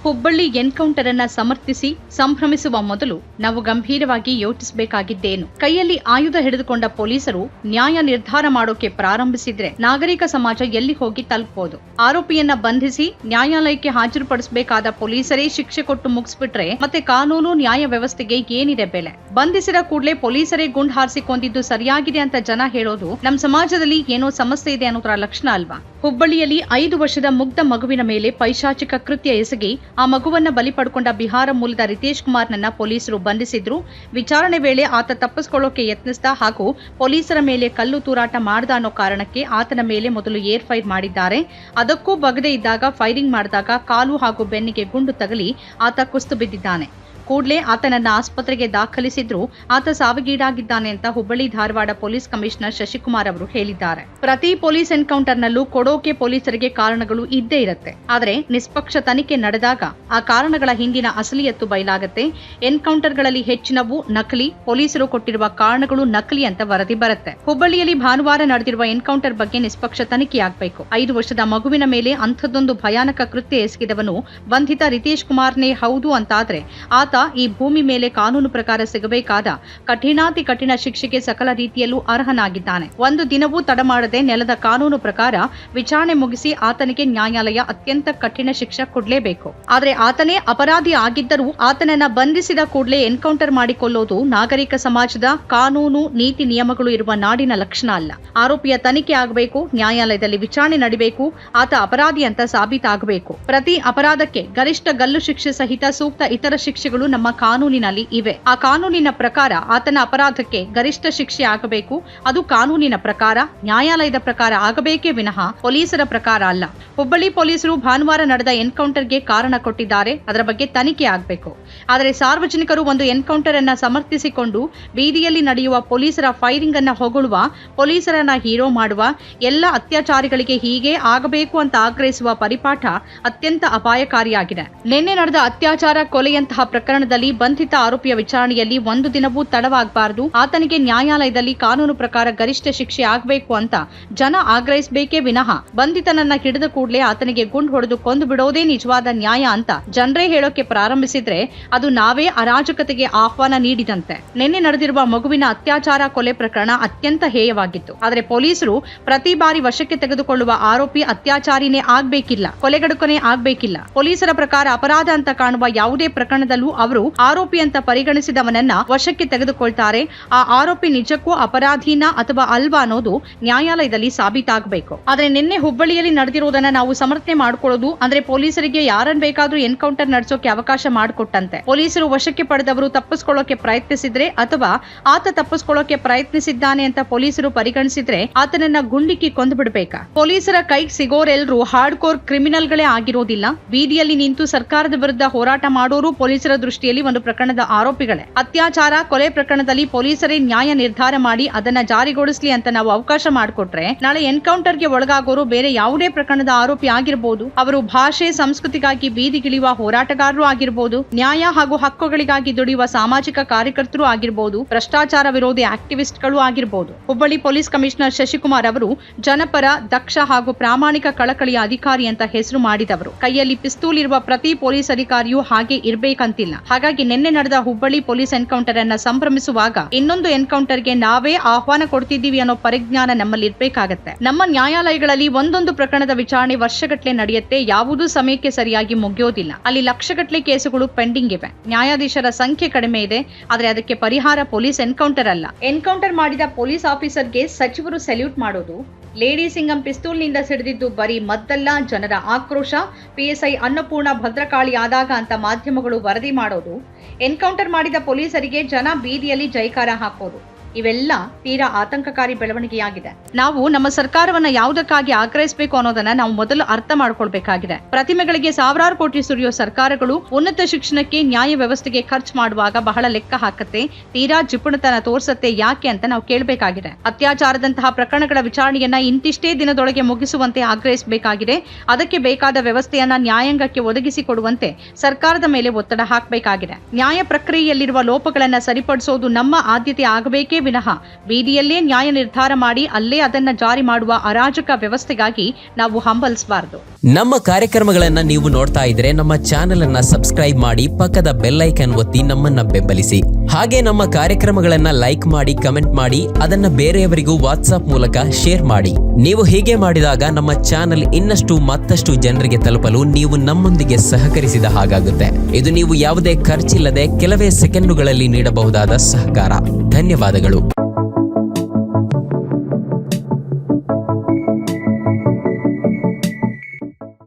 Hubballi encounter ಅನ್ನ ಸಮರ್ಥಿಸಿ ಸಂಭ್ರಮಿಸುವ ಮೊದಲು ನಾವು ಗಂಭೀರವಾಗಿ ಯೋಚಿಸಬೇಕಾಗಿದ್ದೇನು? ಕೈಯಲ್ಲಿ ಆಯುಧ ಹಿಡಿದುಕೊಂಡ ಪೊಲೀಸರು ನ್ಯಾಯ ನಿರ್ಧಾರ ಮಾಡೋಕೆ ಪ್ರಾರಂಭಿಸಿದ್ರೆ ನಾಗರಿಕ ಸಮಾಜ ಎಲ್ಲಿ ಹೋಗಿ ತಲುಪಬಹುದು? ಆರೋಪಿಯನ್ನ ಬಂಧಿಸಿ ನ್ಯಾಯಾಲಯಕ್ಕೆ ಹಾಜರುಪಡಿಸಬೇಕಾದ ಪೊಲೀಸರೇ ಶಿಕ್ಷೆ ಕೊಟ್ಟು ಮುಗಿಸ್ಬಿಟ್ರೆ ಮತ್ತೆ ಕಾನೂನು ನ್ಯಾಯ ವ್ಯವಸ್ಥೆಗೆ ಏನಿದೆ ಬೆಲೆ? ಬಂಧಿಸಿದ ಕೂಡಲೇ ಪೊಲೀಸರೇ ಗುಂಡು ಹಾರಿಸಿ ಕೊಂದಿದ್ದು ಸರಿಯಾಗಿದೆ ಅಂತ ಜನ ಹೇಳೋದು ನಮ್ಮ ಸಮಾಜದಲ್ಲಿ ಏನೋ ಸಮಸ್ಯೆ ಇದೆ ಅನ್ನೋದರ ಲಕ್ಷಣ ಅಲ್ವಾ? ಹುಬ್ಬಳ್ಳಿಯಲ್ಲಿ 5 ವರ್ಷದ ಮುಗ್ಧ ಮಗುವಿನ ಮೇಲೆ ಪೈಶಾಚಿಕ ಕೃತ್ಯ ಎಸಗಿ ಆ ಮಗುವನ್ನ ಬಲಿ ಪಡ್ಕೊಂಡ ಬಿಹಾರ ಮೂಲದ ರಿತೇಶ್ ಕುಮಾರ್ನನ್ನ ಪೊಲೀಸರು ಬಂಧಿಸಿದ್ರು. ವಿಚಾರಣೆ ವೇಳೆ ಆತ ತಪ್ಪಿಸಿಕೊಳ್ಳೋಕೆ ಯತ್ನಿಸಿದ ಹಾಗೂ ಪೊಲೀಸರ ಮೇಲೆ ಕಲ್ಲು ತೂರಾಟ ಮಾಡ್ದ ಅನ್ನೋ ಕಾರಣಕ್ಕೆ ಆತನ ಮೇಲೆ ಮೊದಲು ಏರ್ ಫೈರ್ ಮಾಡಿದ್ದಾರೆ. ಅದಕ್ಕೂ ಬಗದೆ ಇದ್ದಾಗ ಫೈರಿಂಗ್ ಮಾಡಿದಾಗ ಕಾಲು ಹಾಗೂ ಬೆನ್ನಿಗೆ ಗುಂಡು ತಗಲಿ ಆತ ಕುಸಿದು ಬಿದ್ದಿದ್ದಾನೆ. ಕೂಡಲೇ ಆತನನ್ನ ಆಸ್ಪತ್ರೆಗೆ ದಾಖಲಿಸಿದ್ರು ಆತ ಸಾವಿಗೀಡಾಗಿದ್ದಾನೆ ಅಂತ ಹುಬ್ಬಳ್ಳಿ ಧಾರವಾಡ ಪೊಲೀಸ್ ಕಮಿಷನರ್ ಶಶಿಕುಮಾರ್ ಅವರು ಹೇಳಿದ್ದಾರೆ. ಪ್ರತಿ ಪೊಲೀಸ್ ಎನ್ಕೌಂಟರ್ನಲ್ಲೂ ಕೊಡೋಕೆ ಪೊಲೀಸರಿಗೆ ಕಾರಣಗಳು ಇದ್ದೇ ಇರುತ್ತೆ. ಆದರೆ ನಿಷ್ಪಕ್ಷ ತನಿಖೆ ನಡೆದಾಗ ಆ ಕಾರಣಗಳ ಹಿಂದಿನ ಅಸಲಿಯತ್ತು ಬಯಲಾಗುತ್ತೆ. ಎನ್ಕೌಂಟರ್ಗಳಲ್ಲಿ ಹೆಚ್ಚಿನವು ನಕಲಿ, ಪೊಲೀಸರು ಕೊಟ್ಟಿರುವ ಕಾರಣಗಳು ನಕಲಿ ಅಂತ ವರದಿ ಬರುತ್ತೆ. ಹುಬ್ಬಳ್ಳಿಯಲ್ಲಿ ಭಾನುವಾರ ನಡೆದಿರುವ ಎನ್ಕೌಂಟರ್ ಬಗ್ಗೆ ನಿಷ್ಪಕ್ಷ ತನಿಖೆಯಾಗಬೇಕು. 5 ವರ್ಷದ ಮಗುವಿನ ಮೇಲೆ ಅಂಥದ್ದೊಂದು ಭಯಾನಕ ಕೃತ್ಯ ಎಸಗಿದವನು ಬಂಧಿತ ರಿತೇಶ್ ಕುಮಾರ್ನೇ ಹೌದು ಅಂತಾದ್ರೆ ಆತ ಈ ಭೂಮಿ ಮೇಲೆ ಕಾನೂನು ಪ್ರಕಾರ ಸಿಗಬೇಕಾದ ಕಠಿಣಾತಿ ಕಠಿಣ ಶಿಕ್ಷೆಗೆ ಸಕಲ ರೀತಿಯಲ್ಲೂ ಅರ್ಹನಾಗಿದ್ದಾನೆ. ಒಂದು ದಿನವೂ ತಡ ಮಾಡದೆ ನೆಲದ ಕಾನೂನು ಪ್ರಕಾರ ವಿಚಾರಣೆ ಮುಗಿಸಿ ಆತನಿಗೆ ನ್ಯಾಯಾಲಯ ಅತ್ಯಂತ ಕಠಿಣ ಶಿಕ್ಷೆ ಕೊಡಲೇಬೇಕು. ಆದ್ರೆ ಆತನೇ ಅಪರಾಧಿ ಆಗಿದ್ದರೂ ಆತನನ್ನ ಬಂಧಿಸಿದ ಕೂಡಲೇ ಎನ್ಕೌಂಟರ್ ಮಾಡಿಕೊಳ್ಳೋದು ನಾಗರಿಕ ಸಮಾಜದ ಕಾನೂನು ನೀತಿ ನಿಯಮಗಳು ಇರುವ ನಾಡಿನ ಲಕ್ಷಣ ಅಲ್ಲ. ಆರೋಪಿಯ ತನಿಖೆ ಆಗಬೇಕು, ನ್ಯಾಯಾಲಯದಲ್ಲಿ ವಿಚಾರಣೆ ನಡೀಬೇಕು, ಆತ ಅಪರಾಧಿ ಅಂತ ಸಾಬೀತಾಗಬೇಕು. ಪ್ರತಿ ಅಪರಾಧಕ್ಕೆ ಗರಿಷ್ಠ ಗಲ್ಲು ಶಿಕ್ಷೆ ಸಹಿತ ಸೂಕ್ತ ಇತರ ಶಿಕ್ಷೆಗಳು ನಮ್ಮ ಕಾನೂನಿನಲ್ಲಿ ಇವೆ. ಆ ಕಾನೂನಿನ ಪ್ರಕಾರ ಆತನ ಅಪರಾಧಕ್ಕೆ ಗರಿಷ್ಠ ಶಿಕ್ಷೆ ಆಗಬೇಕು. ಅದು ಕಾನೂನಿನ ಪ್ರಕಾರ, ನ್ಯಾಯಾಲಯದ ಪ್ರಕಾರ ಆಗಬೇಕೇ ವಿನಃ ಪೊಲೀಸರ ಪ್ರಕಾರ ಅಲ್ಲ. ಹುಬ್ಬಳ್ಳಿ ಪೊಲೀಸರು ಭಾನುವಾರ ನಡೆದ ಎನ್ಕೌಂಟರ್ಗೆ ಕಾರಣ ಕೊಟ್ಟಿದ್ದಾರೆ. ಅದರ ಬಗ್ಗೆ ತನಿಖೆ ಆಗಬೇಕು. ಆದರೆ ಸಾರ್ವಜನಿಕರು ಒಂದು ಎನ್ಕೌಂಟರ್ ಅನ್ನ ಸಮರ್ಥಿಸಿಕೊಂಡು ಬೀದಿಯಲ್ಲಿ ನಡೆಯುವ ಪೊಲೀಸರ ಫೈರಿಂಗ್ ಅನ್ನ ಹೊಗಳುವ, ಪೊಲೀಸರನ್ನ ಹೀರೋ ಮಾಡುವ, ಎಲ್ಲ ಅತ್ಯಾಚಾರಿಗಳಿಗೆ ಹೀಗೆ ಆಗಬೇಕು ಅಂತ ಆಗ್ರಹಿಸುವ ಪರಿಪಾಠ ಅತ್ಯಂತ ಅಪಾಯಕಾರಿಯಾಗಿದೆ. ನಿನ್ನೆ ನಡೆದ ಅತ್ಯಾಚಾರ ಕೊಲೆಯಂತಹ ಪ್ರಕರಣದಲ್ಲಿ ಬಂಧಿತ ಆರೋಪಿಯ ವಿಚಾರಣೆಯಲ್ಲಿ ಒಂದು ದಿನವೂ ತಡವಾಗಬಾರದು. ಆತನಿಗೆ ನ್ಯಾಯಾಲಯದಲ್ಲಿ ಕಾನೂನು ಪ್ರಕಾರ ಗರಿಷ್ಠ ಶಿಕ್ಷೆ ಆಗಬೇಕು ಅಂತ ಜನ ಆಗ್ರಹಿಸಬೇಕೇ ವಿನಃ ಬಂಧಿತನನ್ನ ಹಿಡಿದ ಕೂಡಲೇ ಆತನಿಗೆ ಗುಂಡು ಹೊಡೆದು ಕೊಂದು ಬಿಡೋದೇ ನಿಜವಾದ ನ್ಯಾಯ ಅಂತ ಜನರೇ ಹೇಳೋಕೆ ಪ್ರಾರಂಭಿಸಿದ್ರೆ ಅದು ನಾವೇ ಅರಾಜಕತೆಗೆ ಆಹ್ವಾನ ನೀಡಿದಂತೆ. ನಿನ್ನೆ ನಡೆದಿರುವ ಮಗುವಿನ ಅತ್ಯಾಚಾರ ಕೊಲೆ ಪ್ರಕರಣ ಅತ್ಯಂತ ಹೇಯವಾಗಿತ್ತು. ಆದರೆ ಪೊಲೀಸರು ಪ್ರತಿ ಬಾರಿ ವಶಕ್ಕೆ ತೆಗೆದುಕೊಳ್ಳುವ ಆರೋಪಿ ಅತ್ಯಾಚಾರಿನೇ ಆಗ್ಬೇಕಿಲ್ಲ, ಕೊಲೆಗಡುಕನೇ ಆಗ್ಬೇಕಿಲ್ಲ. ಪೊಲೀಸರ ಪ್ರಕಾರ ಅಪರಾಧ ಅಂತ ಕಾಣುವ ಯಾವುದೇ ಪ್ರಕರಣದಲ್ಲೂ ಅವರು ಆರೋಪಿ ಅಂತ ಪರಿಗಣಿಸಿದವನನ್ನ ವಶಕ್ಕೆ ತೆಗೆದುಕೊಳ್ತಾರೆ. ಆ ಆರೋಪಿ ನಿಜಕ್ಕೂ ಅಪರಾಧಿನ ಅಥವಾ ಅಲ್ವಾ ಅನ್ನೋದು ನ್ಯಾಯಾಲಯದಲ್ಲಿ ಸಾಬೀತಾಗಬೇಕು. ಆದ್ರೆ ನಿನ್ನೆ ಹುಬ್ಬಳ್ಳಿಯಲ್ಲಿ ನಡೆದಿರುವುದನ್ನ ನಾವು ಸಮರ್ಥನೆ ಮಾಡಿಕೊಳ್ಳೋದು ಅಂದ್ರೆ ಪೊಲೀಸರಿಗೆ ಯಾರನ್ನ ಬೇಕಾದ್ರೂ ಎನ್ಕೌಂಟರ್ ನಡೆಸೋಕೆ ಅವಕಾಶ ಮಾಡಿಕೊಟ್ಟಂತೆ. ಪೊಲೀಸರು ವಶಕ್ಕೆ ಪಡೆದವರು ತಪ್ಪಿಸಿಕೊಳ್ಳೋಕೆ ಪ್ರಯತ್ನಿಸಿದ್ರೆ ಅಥವಾ ಆತ ತಪ್ಪಿಸಿಕೊಳ್ಳೋಕೆ ಪ್ರಯತ್ನಿಸಿದ್ದಾನೆ ಅಂತ ಪೊಲೀಸರು ಪರಿಗಣಿಸಿದ್ರೆ ಆತನನ್ನ ಗುಂಡಿಕ್ಕಿ ಕೊಂದು ಬಿಡಬೇಕಾ? ಪೊಲೀಸರ ಕೈಗೆ ಸಿಗೋರೆಲ್ಲರೂ ಹಾರ್ಡ್ ಕೋರ್ ಕ್ರಿಮಿನಲ್ಗಳೇ ಆಗಿರೋದಿಲ್ಲ. ಬೀದಿಯಲ್ಲಿ ನಿಂತು ಸರ್ಕಾರದ ವಿರುದ್ಧ ಹೋರಾಟ ಮಾಡೋರು ಪೊಲೀಸರ ದೃಷ್ಟಿಯಲ್ಲಿ ಒಂದು ಪ್ರಕರಣದ ಆರೋಪಿಗಳೇ. ಅತ್ಯಾಚಾರ ಕೊಲೆ ಪ್ರಕರಣದಲ್ಲಿ ಪೊಲೀಸರೇ ನ್ಯಾಯ ನಿರ್ಧಾರ ಮಾಡಿ ಅದನ್ನ ಜಾರಿಗೊಳಿಸಲಿ ಅಂತ ನಾವು ಅವಕಾಶ ಮಾಡಿಕೊಟ್ರೆ ನಾಳೆ ಎನ್ಕೌಂಟರ್ಗೆ ಒಳಗಾಗೋರು ಬೇರೆ ಯಾವುದೇ ಪ್ರಕರಣದ ಆರೋಪಿ ಆಗಿರಬಹುದು. ಅವರು ಭಾಷೆ ಸಂಸ್ಕೃತಿಗಾಗಿ ಬೀದಿಗಿಳಿಯುವ ಹೋರಾಟಗಾರರು ಆಗಿರಬಹುದು, ನ್ಯಾಯ ಹಾಗೂ ಹಕ್ಕುಗಳಿಗಾಗಿ ದುಡಿಯುವ ಸಾಮಾಜಿಕ ಕಾರ್ಯಕರ್ತರು ಆಗಿರಬಹುದು, ಭ್ರಷ್ಟಾಚಾರ ವಿರೋಧಿ ಆಕ್ಟಿವಿಸ್ಟ್ಗಳು ಆಗಿರಬಹುದು. ಹುಬ್ಬಳ್ಳಿ ಪೊಲೀಸ್ ಕಮಿಷನರ್ ಶಶಿಕುಮಾರ್ ಅವರು ಜನಪರ, ದಕ್ಷ ಹಾಗೂ ಪ್ರಾಮಾಣಿಕ ಕಳಕಳಿಯ ಅಧಿಕಾರಿ ಅಂತ ಹೆಸರು ಮಾಡಿದವರು. ಕೈಯಲ್ಲಿ ಪಿಸ್ತೂಲ್ ಇರುವ ಪ್ರತಿ ಪೊಲೀಸ್ ಅಧಿಕಾರಿಯೂ ಹಾಗೆ ಇರಬೇಕಂತಿಲ್ಲ. ಹಾಗಾಗಿ ನಿನ್ನೆ ನಡೆದ ಹುಬ್ಬಳ್ಳಿ ಪೊಲೀಸ್ ಎನ್ಕೌಂಟರ್ ಅನ್ನ ಸಂಭ್ರಮಿಸುವಾಗ ಇನ್ನೊಂದು ಎನ್ಕೌಂಟರ್ಗೆ ನಾವೇ ಆಹ್ವಾನ ಕೊಡ್ತಿದ್ದೀವಿ ಅನ್ನೋ ಪರಿಜ್ಞಾನ ನಮ್ಮಲ್ಲಿ ಇರಬೇಕಾಗತ್ತೆ. ನಮ್ಮ ನ್ಯಾಯಾಲಯಗಳಲ್ಲಿ ಒಂದೊಂದು ಪ್ರಕರಣದ ವಿಚಾರಣೆ ವರ್ಷಗಟ್ಟಲೆ ನಡೆಯುತ್ತೆ. ಯಾವುದೂ ಸಮಯಕ್ಕೆ ಸರಿಯಾಗಿ ಮುಗಿಯೋದಿಲ್ಲ. ಅಲ್ಲಿ ಲಕ್ಷಗಟ್ಟಲೆ ಕೇಸುಗಳು ಪೆಂಡಿಂಗ್ ಇವೆ. ನ್ಯಾಯಾಧೀಶರ ಸಂಖ್ಯೆ ಕಡಿಮೆ ಇದೆ. ಆದರೆ ಅದಕ್ಕೆ ಪರಿಹಾರ ಪೊಲೀಸ್ ಎನ್ಕೌಂಟರ್ ಅಲ್ಲ. ಎನ್ಕೌಂಟರ್ ಮಾಡಿದ ಪೊಲೀಸ್ ಆಫೀಸರ್ಗೆ ಸಚಿವರು ಸಲ್ಯೂಟ್ ಮಾಡೋದು, ಲೇಡಿ ಸಿಂಗಂ ಪಿಸ್ತೂಲ್ನಿಂದ ಸಿಡಿದಿದ್ದು ಬರೀ ಮದ್ದಲ್ಲ, ಜನರ ಆಕ್ರೋಶ, ಪಿಎಸ್ಐ ಅನ್ನಪೂರ್ಣ ಭದ್ರಕಾಳಿ ಆದಾಗ ಅಂತ ಮಾಧ್ಯಮಗಳು ವರದಿ ಮಾಡೋದು, ಎನ್ಕೌಂಟರ್ ಮಾಡಿದ ಪೊಲೀಸರಿಗೆ ಜನ ಬೀದಿಯಲ್ಲಿ ಜೈಕಾರ ಹಾಕೋದು, ಇವೆಲ್ಲ ತೀರಾ ಆತಂಕಕಾರಿ ಬೆಳವಣಿಗೆಯಾಗಿದೆ. ನಾವು ನಮ್ಮ ಸರ್ಕಾರವನ್ನ ಯಾವುದಕ್ಕಾಗಿ ಆಗ್ರಹಿಸಬೇಕು ಅನ್ನೋದನ್ನ ನಾವು ಮೊದಲು ಅರ್ಥ ಮಾಡ್ಕೊಳ್ಬೇಕಾಗಿದೆ. ಪ್ರತಿಮೆಗಳಿಗೆ ಸಾವಿರಾರು ಕೋಟಿ ಸುರಿಯೋ ಸರ್ಕಾರಗಳು ಉನ್ನತ ಶಿಕ್ಷಣಕ್ಕೆ, ನ್ಯಾಯ ವ್ಯವಸ್ಥೆಗೆ ಖರ್ಚು ಮಾಡುವಾಗ ಬಹಳ ಲೆಕ್ಕ ಹಾಕತ್ತೆ, ತೀರಾ ಜಿಪುಣತನ ತೋರ್ಸತ್ತೆ ಯಾಕೆ ಅಂತ ನಾವು ಕೇಳಬೇಕಾಗಿದೆ. ಅತ್ಯಾಚಾರದಂತಹ ಪ್ರಕರಣಗಳ ವಿಚಾರಣೆಯನ್ನ ಇಂತಿಷ್ಟೇ ದಿನದೊಳಗೆ ಮುಗಿಸುವಂತೆ ಆಗ್ರಹಿಸಬೇಕಾಗಿದೆ. ಅದಕ್ಕೆ ಬೇಕಾದ ವ್ಯವಸ್ಥೆಯನ್ನ ನ್ಯಾಯಾಂಗಕ್ಕೆ ಒದಗಿಸಿಕೊಡುವಂತೆ ಸರ್ಕಾರದ ಮೇಲೆ ಒತ್ತಡ ಹಾಕಬೇಕಾಗಿದೆ. ನ್ಯಾಯ ಪ್ರಕ್ರಿಯೆಯಲ್ಲಿರುವ ಲೋಪಗಳನ್ನ ಸರಿಪಡಿಸೋದು ನಮ್ಮ ಆದ್ಯತೆ ಆಗಬೇಕೇ ವಿನಃ ಬೀದಿಯಲ್ಲೇ ನ್ಯಾಯ ನಿರ್ಧಾರ ಮಾಡಿ ಅಲ್ಲೇ ಅದನ್ನ ಜಾರಿ ಮಾಡುವ ಅರಾಜಕ ವ್ಯವಸ್ಥೆಗಾಗಿ ನಾವು ಹಂಬಲಿಸಬಾರದು. ನಮ್ಮ ಕಾರ್ಯಕ್ರಮಗಳನ್ನ ನೀವು ನೋಡ್ತಾ ಇದ್ರೆ ನಮ್ಮ ಚಾನೆಲ್ ಅನ್ನ ಸಬ್ಸ್ಕ್ರೈಬ್ ಮಾಡಿ, ಪಕ್ಕದ ಬೆಲ್ ಐಕಾನ್ ಒತ್ತಿ ನಮ್ಮನ್ನ ಬೆಂಬಲಿಸಿ. ಹಾಗೆ ನಮ್ಮ ಕಾರ್ಯಕ್ರಮಗಳನ್ನ ಲೈಕ್ ಮಾಡಿ, ಕಮೆಂಟ್ ಮಾಡಿ, ಅದನ್ನ ಬೇರೆಯವರಿಗೂ ವಾಟ್ಸ್ಆಪ್ ಮೂಲಕ ಶೇರ್ ಮಾಡಿ. ನೀವು ಹೀಗೆ ಮಾಡಿದಾಗ ನಮ್ಮ ಚಾನೆಲ್ ಇನ್ನಷ್ಟು ಮತ್ತಷ್ಟು ಜನರಿಗೆ ತಲುಪಲು ನೀವು ನಮ್ಮೊಂದಿಗೆ ಸಹಕರಿಸಿದ ಹಾಗಾಗುತ್ತೆ. ಇದು ನೀವು ಯಾವುದೇ ಖರ್ಚಿಲ್ಲದೆ ಕೆಲವೇ ಸೆಕೆಂಡುಗಳಲ್ಲಿ ನೀಡಬಹುದಾದ ಸಹಕಾರ. ಧನ್ಯವಾದಗಳು.